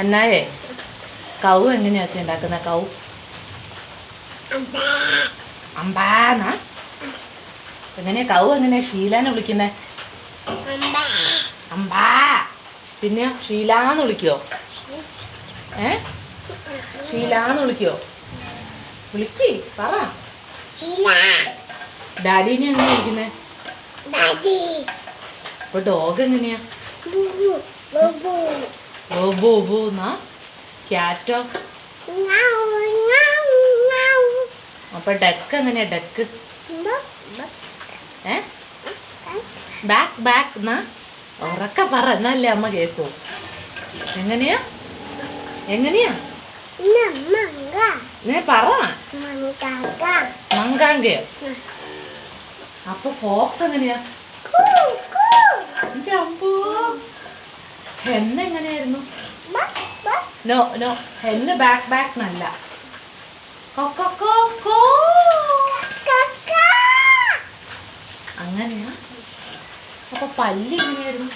അന്നായേ കൗ എങ്ങനെയാ അച്ഛൻ ഉണ്ടാക്കുന്ന കൗ? അമ്പാന്നാ? എങ്ങനെയാ കൗ എങ്ങനെയാ ഷീലാനെ വിളിക്കുന്നേ? അമ്പാ. പിന്നെയോ ഷീലാന്ന് വിളിക്കോ? ഷീലാന്ന് വിളിക്കോ? വിളിക്ക് പറ. ഡാഡിനെ എങ്ങനെയാ വിളിക്കുന്നേ? അപ്പൊ ഡോഗ് എങ്ങനെയാ? ബോബോ ബോ എന്നാ? ക്യാറ്റോ? അപ്പൊ ഡക്ക് എങ്ങനെയാ? ഡക്ക് ബാക്ക് ബാക്ക് എന്നാ? ഉറക്ക പറ, എന്നല്ലേ അമ്മ കേക്കൂ. എങ്ങനെയാ എങ്ങനെയാ പറ. മങ്കാങ്കയോ? അപ്പൊ ഫോക്സ് എങ്ങനെയാ? എന്റെ അമ്പോ. ഹെന്ന് എങ്ങനെയായിരുന്നു? നോ നോ, ഹെന്ന് ബാക്ക് ബാക്ക് എന്നല്ല. അങ്ങനെയാ? അപ്പൊ പല്ല് എങ്ങനെയായിരുന്നു?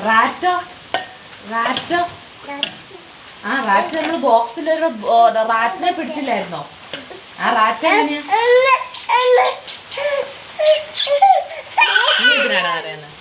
റാറ്റോ? റാറ്റോ? ആ റാറ്റ് നമ്മൾ ബോക്സിലൊരു റാറ്റിനെ പിടിച്ചില്ലായിരുന്നോ? ആ റാറ്റ് എങ്ങനെയാ? നീ ഇതിനാണ് പറയുന്നത്.